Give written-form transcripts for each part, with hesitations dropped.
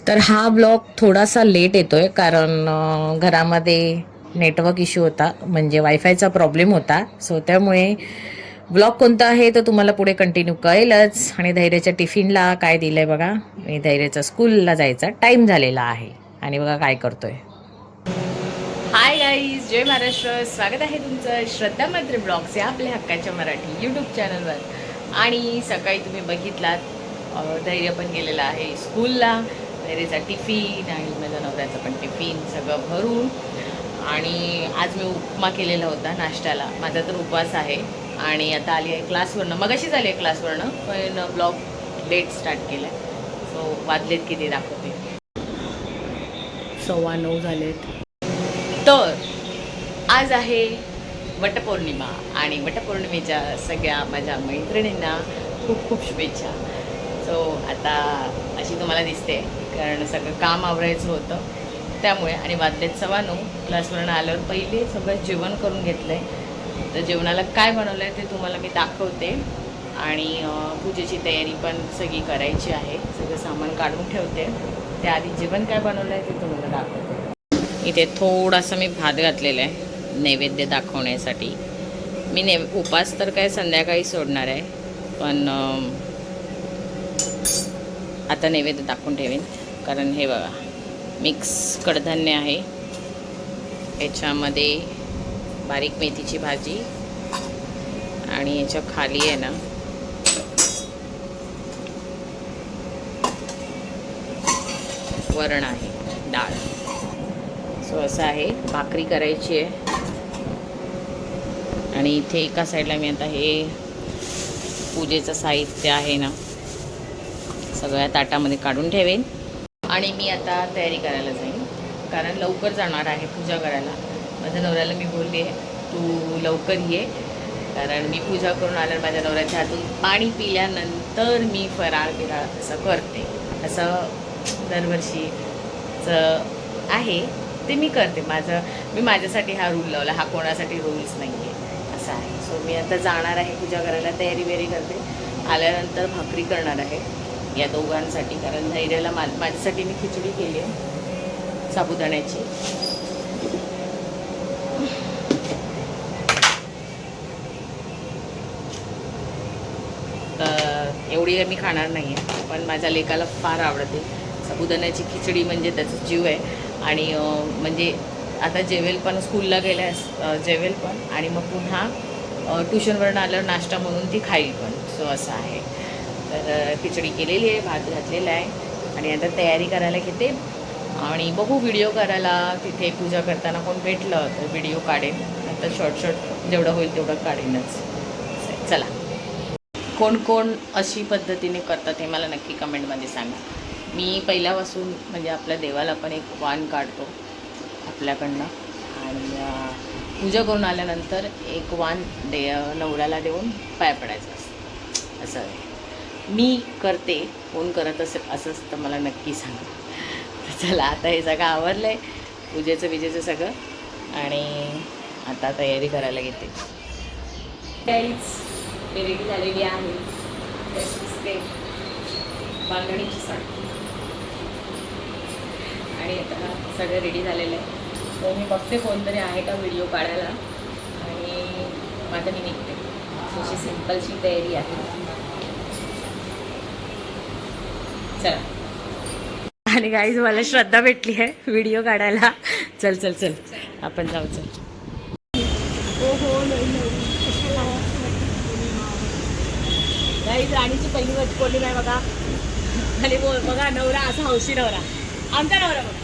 तर हा ब्लॉग थोडासा लेट येतोय कारण घरामध्ये नेटवर्क इश्यू होता, म्हणजे वायफायचा प्रॉब्लेम होता. सो त्यामुळे ब्लॉग कोणता आहे तर तुम्हाला पुढे कंटिन्यू कळेलच. आणि धैर्याच्या टिफिनला काय दिलंय बघा. आणि धैर्याचा स्कूलला जायचा टाईम झालेला आहे आणि बघा काय करतोय. हाय गाईज, जय महाराष्ट्र. स्वागत आहे तुमचं श्रद्धा मात्रे ब्लॉग्स या आपल्या हक्काच्या मराठी यूट्यूब चॅनलवर. आणि सकाळी तुम्ही बघितलात धैर्य पण गेलेला आहे स्कूलला. धैर्याचा टिफिन आणि माझ्या नवऱ्याचा पण टिफिन सगळं भरून. आणि आज मी उपमा केलेला होता नाश्त्याला. माझा तर उपवास आहे. आणि आता आली आहे क्लासवरनं, मगाशीच आली आहे क्लासवरनं, पण ब्लॉग लेट स्टार्ट केला आहे. सो वाजलेत किती दाखवते, 9:15 झालेत. तर आज आहे वटपौर्णिमा आणि वटपौर्णिमेच्या सगळ्या माझ्या मैत्रिणींना खूप खूप शुभेच्छा. सो आता अशी तुम्हाला दिसते कारण सगळं काम आवरायचं होतं त्यामुळे. आणि वाजलेत 9:15. क्लासवरून आल्यावर पहिले सगळं जेवण करून घेतलं आहे. तर जेवणाला काय बनवलं आहे ते तुम्हाला मी दाखवते. आणि पूजेची तयारी पण सगळी करायची आहे. सगळं सामान काढून ठेवते. त्याआधी जेवण काय बनवलं आहे ते तुम्हाला दाखवते. इथे थोडासा मी भात घातलेला आहे नैवेद्य दाखवण्यासाठी. मी उपास तर काय संध्याकाळी सोडणार आहे, पण आता नैवेद्य दाखवून ठेवेन. कारण हे बघा मिक्स कडधान्य आहे, याच्यामध्ये बारीक मेथीची भाजी आणि याच्या खाली आहे ना वरण आहे, डाळ. सो असं आहे. भाकरी करायची आहे. आणि इथे एका साईडला मी आता हे पूजेचं साहित्य आहे ना सगळ्या ताटामध्ये काढून ठेवेन. आणि मी आता तयारी करायला जाईन कारण लवकर जाणार आहे पूजा करायला. माझ्या नवऱ्याला मी बोलली आहे तू लवकर ये, कारण मी पूजा करून आल्यावर माझ्या नवऱ्याच्या हातून पाणी पिल्यानंतर मी फराळ बिराळ असं करते. असं दरवर्षीचं आहे ते मी करते. मी माझ्यासाठी हा रूल लावला, हा कोणासाठी रूल्स नाही आहे, असं आहे. सो मी आता जाणार आहे पूजा करायला, तयारी वेरी करते. आल्यानंतर भाकरी करणार आहे या दोघांसाठी, कारण धैर्याला माझ्यासाठी मी खिचडी केली आहे साबुदाण्याची. तर एवढी मी खाणार नाही आहे, पण माझ्या लेकाला फार आवडते साबुदाण्याची खिचडी, म्हणजे त्याचा जीव आहे. आणि म्हणजे आता जेवेल पण, स्कूलला गेल्यास जेवेल पण, आणि मग पुन्हा ट्युशनवरून आल्यावर नाश्ता म्हणून ती खाईल पण. सो असं आहे. तर खिचडी केलेली आहे, भात घातलेला आहे आणि आता तयारी करायला घेते. आणि बघू व्हिडिओ करायला तिथे पूजा करताना कोण भेटलं तर व्हिडिओ काढेन, नंतर शॉर्ट जेवढं होईल तेवढं काढेनच. चला, कोण कोण अशी पद्धतीने करतात हे मला नक्की कमेंटमध्ये सांगा. मी पहिल्यापासून म्हणजे आपल्या देवाला पण एक वाण काढतो आपल्याकडनं, आणि पूजा करून आल्यानंतर एक वाण नवऱ्याला देऊन पाय पडायचं असतं. असं आहे मी करते. कोण करत असेल असंच तर मला नक्की सांगा. तर चला, आता हे सगळं आवरलं आहे, पूजेचं विजेचं सगळं, आणि आता तयारी करायला घेते. काहीच रेडी झालेली आहे. बांधणीची साडी आणि आता सगळं रेडी झालेलं आहे. तर मी बघते कोणतरी आहे का व्हिडिओ काढायला, आणि माझं मी निघते. अशी सिम्पलची तयारी आहे. चला. आणि गाईज मला श्रद्धा भेटली आहे व्हिडिओ काढायला. चल चल चल आपण जाऊ. चल. गाईज राणीची पहिली वटपौर्णिमा आहे बघा. आणि बघा नवरा असा हौशी नवरा, आमचा नवरा बघा.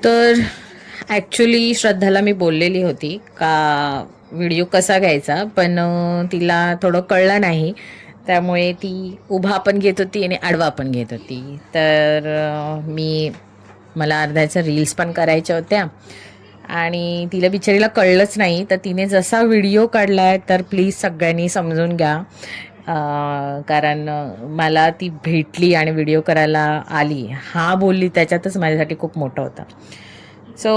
तर ॲक्च्युली श्रद्धाला मी बोललेली होती का व्हिडिओ कसा घ्यायचा, पण तिला थोडं कळलं नाही. त्यामुळे ती उभा पण घेत होती आणि आडवा पण घेत होती. तर मला अर्ध्याच्या रील्स पण करायच्या होत्या आणि तिला बिचारीला कळलंच नाही. तर तिने जसा व्हिडिओ काढला आहे तर प्लीज सगळ्यांनी समजून घ्या. कारण मला ती भेटली आणि व्हिडिओ करायला आली, हा बोलली, त्याच्यातच माझ्यासाठी खूप मोठं होतं. सो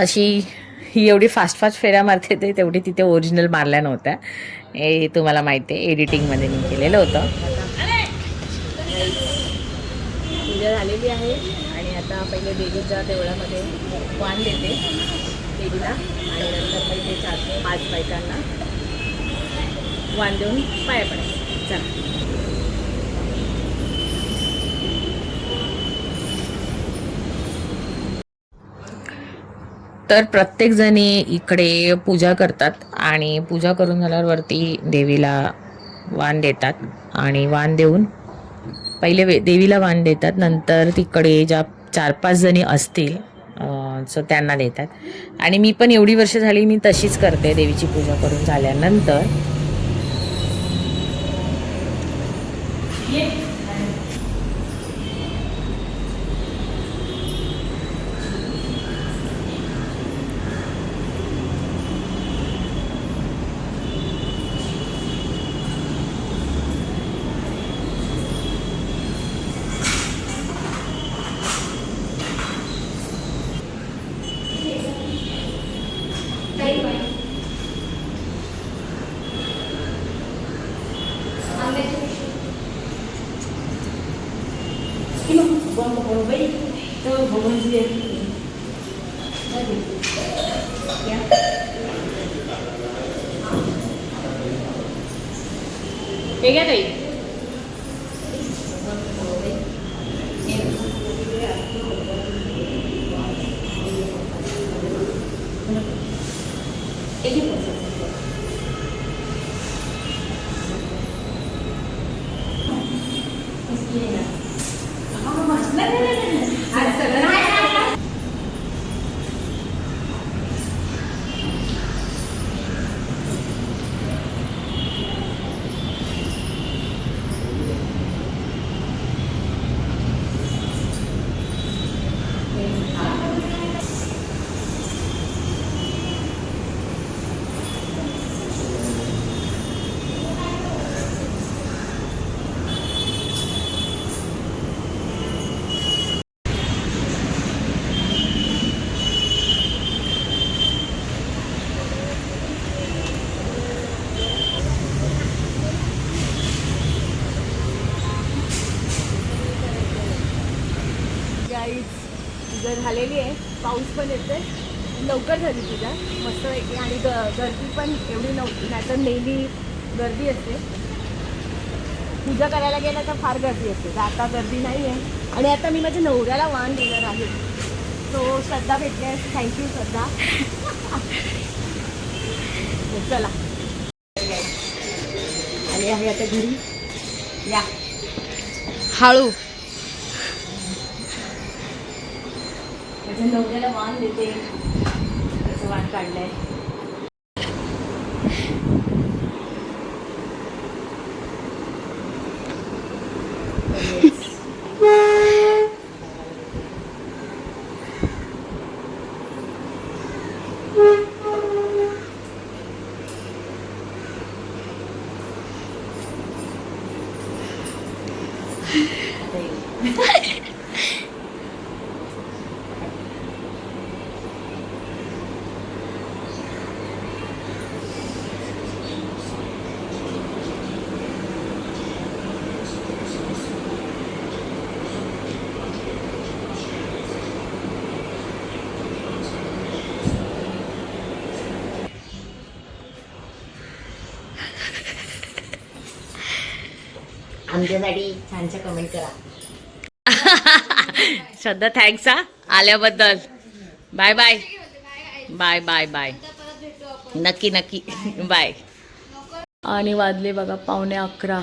अशी ही एवढी फास्ट फेऱ्या मारते ते तेवढी तिथे ओरिजिनल मारल्या नव्हत्या. हे तुम्हाला माहिती आहे, एडिटिंगमध्ये मी केलेलं होतं. पूजा झालेली आहे आणि आता पहिले देवीच्या देवळामध्ये वाण देते देवीला आणि नंतर पहिले 4-5 बायकांना वाण देऊन पाया पडायचं. चला. तर प्रत्येकजणी इकडे पूजा करतात आणि पूजा करून झाल्यावरती देवीला वाण देतात आणि वाण देऊन पहिले देवीला वाण देतात, नंतर तिकडे ज्या 4-5 जणी असतील सो त्यांना देतात. आणि मी पण एवढी वर्ष झाली मी तशीच करते. देवीची पूजा करून झाल्यानंतर हे घ्या ताई. पूजा झालेली आहे, पाऊस पण येते, लवकर झाली पूजा मस्तपैकी आणि गर्दी पण एवढी नव्हती, नाहीतर नेहमी गर्दी असते. पूजा करायला गेलं तर फार गर्दी असते, तर आता गर्दी नाही आहे. आणि आता मी माझ्या नवऱ्याला वाण देणार आहे. तो श्रद्धा भेटले, थँक्यू श्रद्धा. चला आले आहे आता घरी. या हळू. माझ्या नवऱ्याला वाण देते. असं वाण काढलंय. आमच्यासाठी छानशा कमेंट करा. श्रद्धा थँक्स हा आल्याबद्दल. Bye bye bye bye bye. नक्की नक्की बाय. आणि वाजले बघा 11:15.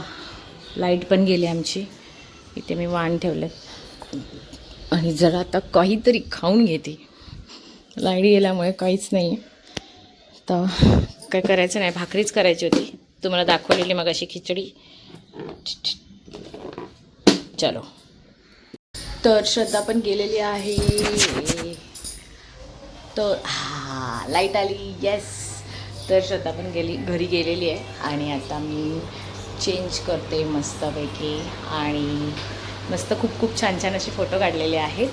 लाईट पण गेली आमची. इथे मी वाण ठेवले आणि जरा आता काहीतरी खाऊन घेते. लाईट गेल्यामुळे काहीच नाही. तर काय करायचं नाही, भाकरीच करायची होती. तुम्हाला दाखवलेली मग अशी खिचडी. चलो. तर श्रद्धा पण गेलेली आहे. तर लाईट आली. येस. तर श्रद्धा पण घरी गेलेली आहे. आणि आता मी चेंज करते मस्तपैकी. आणि मस्त खूप खूप छान छान असे फोटो काढलेले आहेत.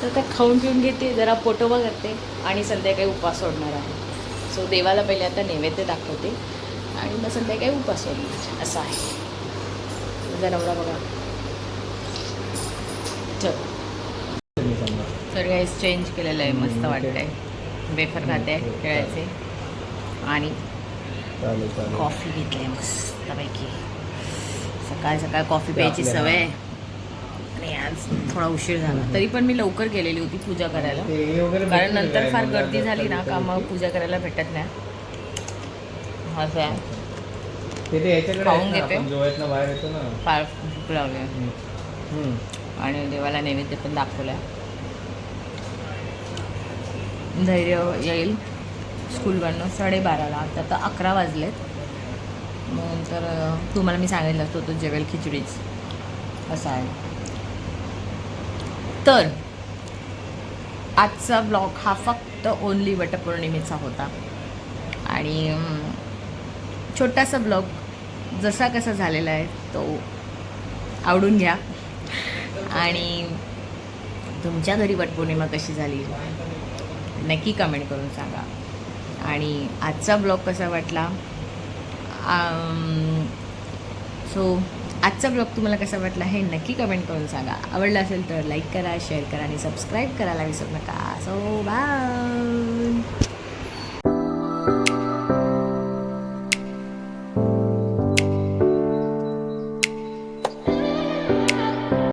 तर त्या खाऊन पिऊन घेते, जरा फोटो बघते आणि संध्याकाळी उपास सोडणार आहे. सो देवाला पहिले आता नैवेद्य दाखवते आणि मग संध्याकाळी उपास सोडणार असं आहे. माझा नवरा बघा. चल. तर गाईस चेंज केलेलं आहे. मस्त वाटतंय. वेफर खाते केळ्याचे आणि कॉफी घेतली आहे मस्तपैकी. सकाळ सकाळ कॉफी प्यायची सवय आहे. आणि आज थोडा उशीर झाला, तरी पण मी लवकर गेलेली होती पूजा करायला. कारण नंतर फार गर्दी झाली ना का मग पूजा करायला भेटत नाही. असं आहे. खाऊन घेते. फार भूक लागली आणि देवाला नैवेद्य पण दाखवला. धैर्य येईल स्कूलवरनं 12:30ला. आता तर 11 वाजलेत. नंतर तुम्हाला मी सांगितलं असतो तो जेवेल खिचडीच असं आहे. तर आजचा ब्लॉग हा फक्त ओनली वटपौर्णिमेचा होता. आणि छोटासा ब्लॉग जसा कसा झालेला आहे तो आवडून घ्या. आणि तुमच्या घरी वटपौर्णिमा कशी झाली नक्की कमेंट करून सांगा. आणि आजचा ब्लॉग कसा वाटला. सो आजचा ब्लॉग तुम्हाला कसा वाटला हे नक्की कमेंट करून सांगा. आवडला असेल तर लाईक करा, शेअर करा आणि सबस्क्राईब करायला विसरू नका. So bye.